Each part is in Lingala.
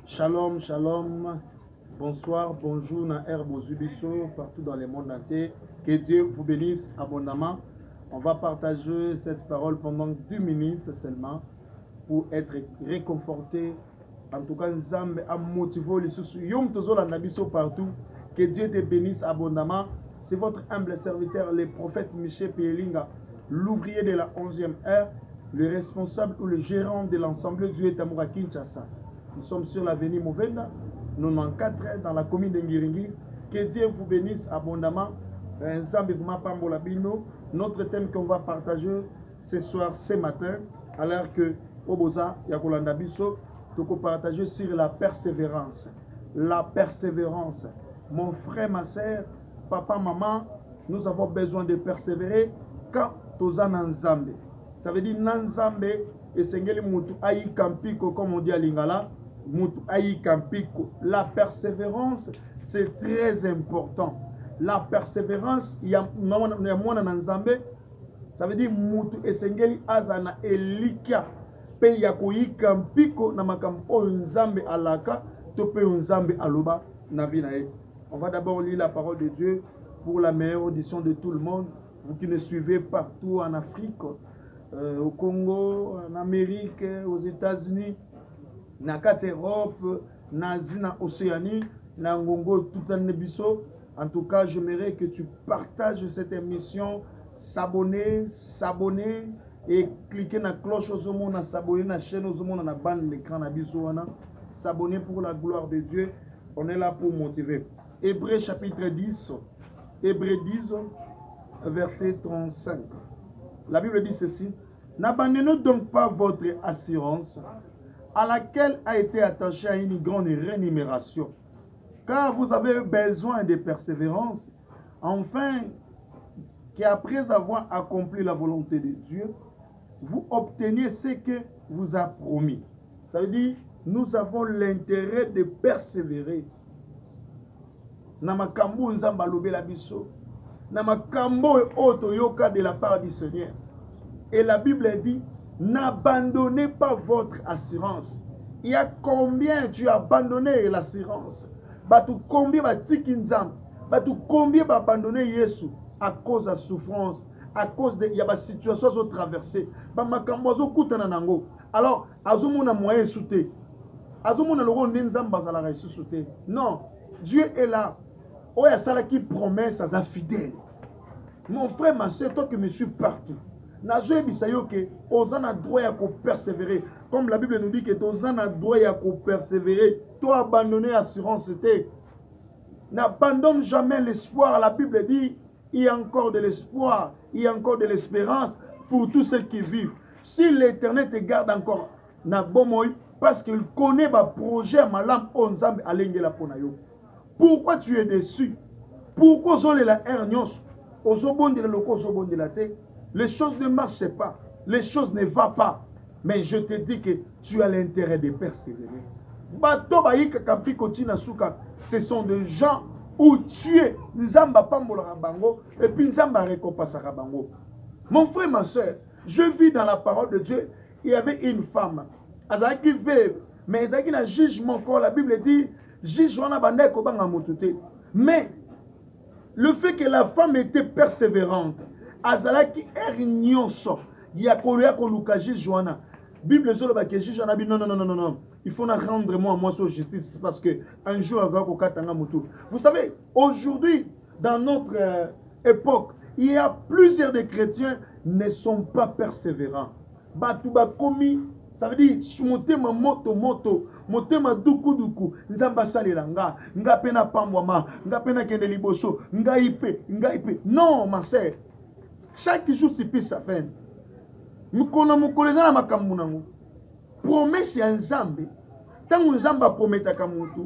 Shalom, shalom. Bonsoir, bonjour, na Herbe Zubiso, partout dans le monde entier. Que Dieu vous bénisse abondamment. On va partager cette parole pendant 2 minutes seulement pour être réconforté. En tout cas, Nzambe a motivé les sous. Yom Tozola Nabiso partout. Que Dieu te bénisse abondamment. C'est votre humble serviteur, le prophète Michel Pélinga, l'ouvrier de la 11e heure, le responsable ou le gérant de l'ensemble Dieu Tamoura Kinshasa. Nous sommes sur l'avenue Mouvenda, 94, dans la commune de Ngiringiri. Que Dieu vous bénisse abondamment. Notre thème qu'on va partager ce soir, ce matin, alors que Oboza Yakolanda Biso, nous allons partager sur la persévérance. La persévérance. Mon frère, ma soeur, papa, maman, nous avons besoin de persévérer quand nous sommes en Nzambe. Ça veut dire Nzambe et Sengeli Mutu Ayi Kampiko, comme on dit à Lingala. La persévérance, c'est très important. La persévérance, il y a moins Nzambe. Ça veut dire Mutu Esengeli Azana Elika. Pe yakoyi kampiko na makampo Nzambe alaka, tope Nzambe aloba na vinae. On va d'abord lire la parole de Dieu pour la meilleure audition de tout le monde. Vous qui nous suivez partout en Afrique, au Congo, en Amérique, aux États-Unis, na Europe, na Océanie, na Ngongo, tout en Nebiso. En tout cas, j'aimerais que tu partages cette émission, s'abonner et cliquer na cloche aux hommes, s'abonner na chaîne aux hommes, na bande l'écran na biso, s'abonner pour la gloire de Dieu. On est là pour motiver. Hébreux chapitre 10, Hébreux 10, verset 35. La Bible dit ceci: n'abandonnez donc pas votre assurance, à laquelle a été attachée à une grande rémunération, car vous avez besoin de persévérance, afin qu'après avoir accompli la volonté de Dieu, vous obteniez ce que vous a promis. Ça veut dire, nous avons l'intérêt de persévérer. Namakambo nzamba lobe la biso, namakambo oto yoka de la part du Seigneur. Et la Bible dit, n'abandonnez pas votre assurance. Il y a combien tu as abandonné l'assurance? Batu combien batiki nzamba? Batu combien ba abandonné Yesu à cause de la souffrance, à cause de la situation qu'ils ont traversée. Ba makambo zo kutana nango. Alors, azomona moyen souté. Azomona logo nzamba za la souté. Non, Dieu est là. Oya sala qui promesse à sa fidèle. Mon frère, ma soeur, toi qui me suis partout. Nazoe bisayo que ozana droit à persévérer. Comme la Bible nous dit que ozana droit à persévérer. Toi abandonner l'assurance, c'était. N'abandonne jamais l'espoir. La Bible dit, il y a encore de l'espoir, il y a encore de l'espérance pour tous ceux qui vivent. Si l'Éternel te garde encore, na bomoy, parce qu'il connaît ma projet, ma lampe, onzambe alengela ponayo. Pourquoi tu es déçu? Pourquoi on est la hernios? Les choses ne marchent pas, les choses ne vont pas. Mais je te dis que tu as l'intérêt de persévérer. Ce sont des gens où tu es Nzamba Pambola Bango et puis Nzamba récompense Bango. Mon frère, ma soeur, je vis dans la parole de Dieu. Il y avait une femme, Azaki veuve, mais Azaki n'a jugement encore. La Bible dit, mais le fait que la femme était persévérante, Azalaki ernyonso, yakoya koluka Joana. Bible zolo ba que Joana bi non. Il faut rendre moi sur justice parce que un jour vous savez, aujourd'hui dans notre époque, il y a plusieurs de chrétiens ne sont pas persévérants. Batuba komi, ça veut dire motema moto, motema duku, nzamba salelanga, nga pena pambwama, nga pena kende liboso, nga ipe. Non, ma sœur. Chaque jour, c'est plus sa peine. Nous connaissons ma kamunango. Promesse ya nzambe. Tant que nzamba prometa kamutu,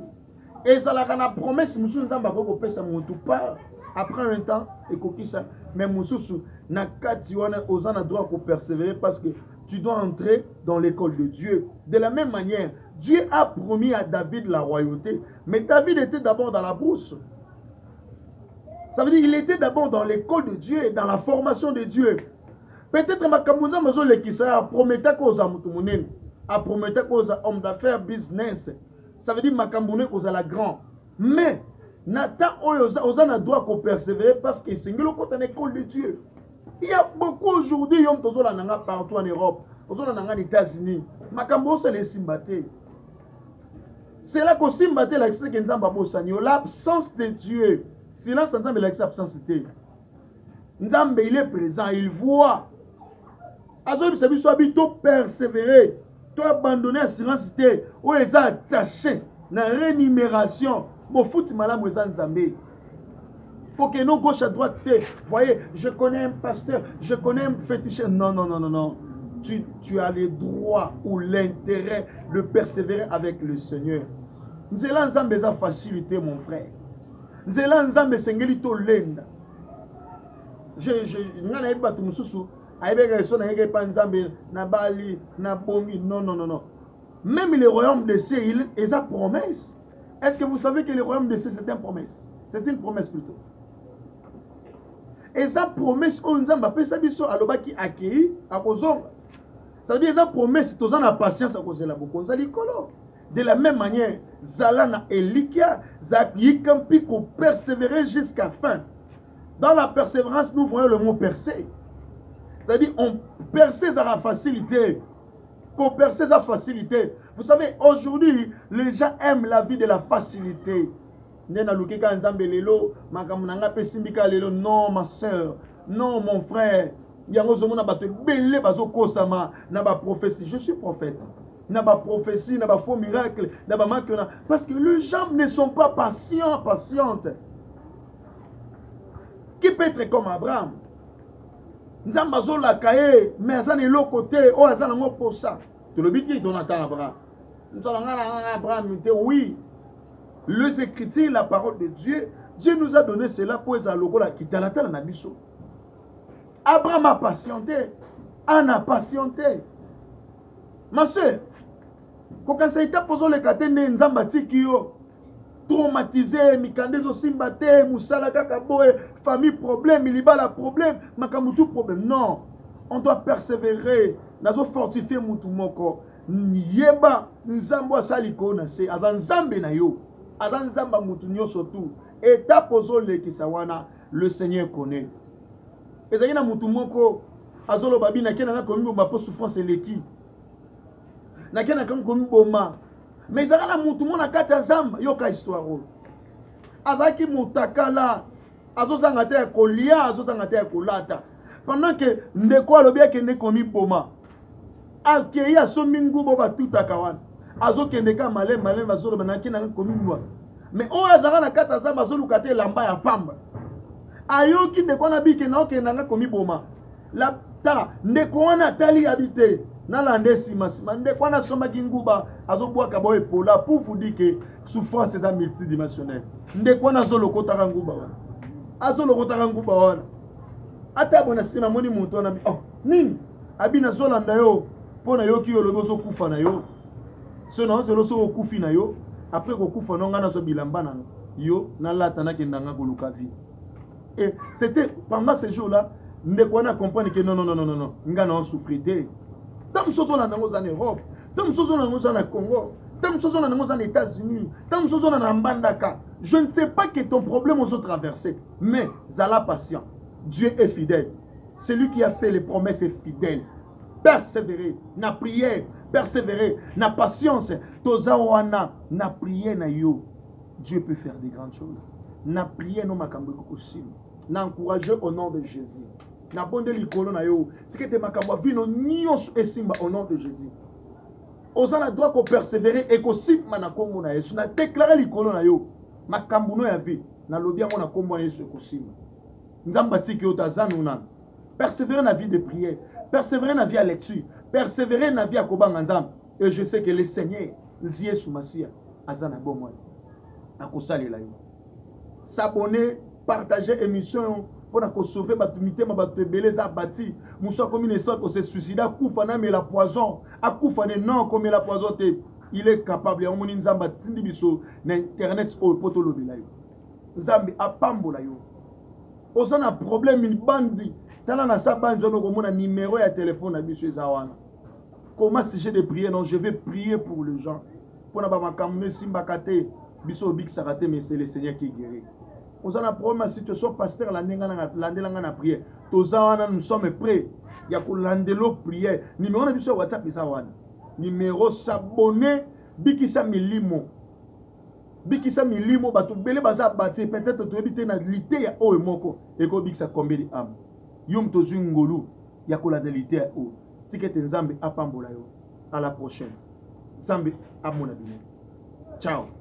et ça la promesse musu nzamba ko pesa mutu pas après un temps et kokisa mais mususu na kati wana ozana droit ko persévérer parce que tu dois entrer dans l'école de Dieu. De la même manière, Dieu a promis à David la royauté, mais David était d'abord dans la brousse. Ça veut dire qu'il était d'abord dans l'école de Dieu et dans la formation de Dieu. Peut-être ma kamuza mazo le kisa a prometté cause à mutumunene, a prometté cause à homme d'affaires, business. Ça veut dire Makambouné kozala grand. Mais, Nathan oza na droit qu'on persévérer parce que c'est une école de Dieu. Il y a beaucoup aujourd'hui, partout en Europe, en États-Unis. Makambo c'est les simbaté. C'est là qu'on simbaté l'absence de Dieu. Silence ensemble l'absence de Dieu. Nzambe il est présent, il voit. Azobi sabi so habito persévérer. Toi abandonner silence de ou est attaché na rémunération. Mon foot malamu eza Nzambe. Pour que non gauche à droite, voyez, je connais un pasteur, je connais un féticheur. Non, non, non, non, non. Tu as le droit ou l'intérêt de persévérer avec le Seigneur. Nzela Nzambe eza facilité, mon frère. Nzela Nzambe sengeli to lenda. Ngana yeba tu mususu, ayebeka so na yeke pa Nzambe na bali na bongi. Non, non, non, non. Même le royaume des cieux, il est sa promesse. Est-ce que vous savez que le royaume des cieux, c'est une promesse? C'est une promesse plutôt. Et sa promesse, on Nzambe appelle ça biso alobaki akei akozonga. Ça veut dire sa promesse, tous en a patience à cause de la beaucoup. De la même manière, Zalana et Likia, Zakikampi, qu'on persévérer jusqu'à la fin. Dans la persévérance, nous voyons le mot percer. C'est-à-dire, on percée à la facilité. Qu'on percée à la facilité. Vous savez, aujourd'hui, les gens aiment la vie de la facilité. Non, ma soeur. Non, mon frère. Je suis prophète. Prophétie, faux miracle, parce que les gens ne sont pas patients, patientes. Qui peut être comme Abraham? Nzambazo la kaye, mais ça n'est l'autre côté, oh, ça n'a pas pour ça. Tu le dis qui donne à Abraham? Abraham, oui. Les Écritures, la parole de Dieu, Dieu nous a donné cela pour les allocola qui t'a la terre en abisso. Abraham a patienté, Anna a patienté. Ma soeur, quand ça a été posé le katende Nzambati qui yo traumatisé, mikandezo simbate, musala kakaboe, famille problème, il y a la problème, makamutu problème. Non, on doit persévérer, nazo fortifier mutu moko. Yeba Nzambo asaliko na se azan Nzambe na yo, azan Nzamba mutu nyo surtout. État pozo le kisawana, le Seigneur connaît. Ezaki na mutu moko azolo babi na kena na komi ba po souffrance leki. Na kena kan komi boma. Mais ça la mutu mona kati Nzamba yoka histoire ro. Azaki mutakala azozanga te kolia azozanga te kolata. Pendant que ndeko alobi ke ne komi boma. Akei asomingu bo batuta kawana. Azokende ka malem bazolo banaki na komi boma. Mais o azaka na kati Nzamba azoluka te lamba ya pamba. Ayoki ndeko na bike na okenda nga komi boma. La tala ndeko wana tali habité na lande sima ndeko wana somaki nguba azobwaka boye pola pour vous dire que souffrance est multidimensionnelle. Ndeko wana azolokotaka nguba wana. Azolokotaka nguba wana. Ata bona sima moni muntu wana oh nini abina zolanda yo pona yoki yo lobozo kufa na yo. Sono zelo so kufi na yo après ko kufa no ngana zo bilamba na yo na lata na kendanga koluka vie. Et c'était pendant ces jours-là, ndeko wana comprendre que non, ngana on souffrité. Tam sozo na nango en Europe, tam sozo na nango na Congo, tam sozo na nango aux États-Unis, tam sozo na Mbandaka. Je ne sais pas que ton problème aux autres traversé, mais zala patient. Dieu est fidèle. Celui qui a fait les promesses est fidèle. Persévérer, na prière, persévérer, na patience, toza wana, na prière na yo. Dieu peut faire des grandes choses. Na prière no makambo kokosim. Na encourager au nom de Jésus. Na bonde likolo na yo. C'est que te makambo vino nyonso esimba au nom de Jésus. Ozana droit ko persévérer et ko simba na kombo na Yesu. Na déclarer likolo na yo. Makambo no ya vie. Na lobi yango na kombo na Yesu ko simba. Nzamba tiki yo tazanu na. Persévérer na vie de prière. Persévérer na vie à lecture. Persévérer na vie à kobanga nzamba. Et je sais que le Seigneur, Nziye Soumasia, azana bon moi. Akosali la yo. S'abonner, partager émission pour sauver batumité ma batebele za bati muso comme une histoire que se suicida kufa na mais la poison a kufa ne non comme la poison te il est capable ya moni nzamba tindi biso na internet o poto lobela yo nzambi apambola yo osana problème une bandi tala na sa bandi on ko mona numéro ya téléphone na biso za wana comment si j'ai de prier non je vais prier pour les gens pour na ba makamne simba kate biso big sakate mais c'est le Seigneur qui guérit. On a un problème situation pasteur landelanga na prière. Toza nous sommes prêts. Il y a ko landelo prière. Numéro na biso WhatsApp isa wana. Numéro s'abonner bikisa milimo. Bikisa milimo bato bele baza bati peut-être to ebite na lité ya o moko et ko bikisa combien de âme. Yom tozu ngolu ya ko landelité ya o. Tikete nzambe apambola yo. À la prochaine. Nzambe amona bino. Ciao.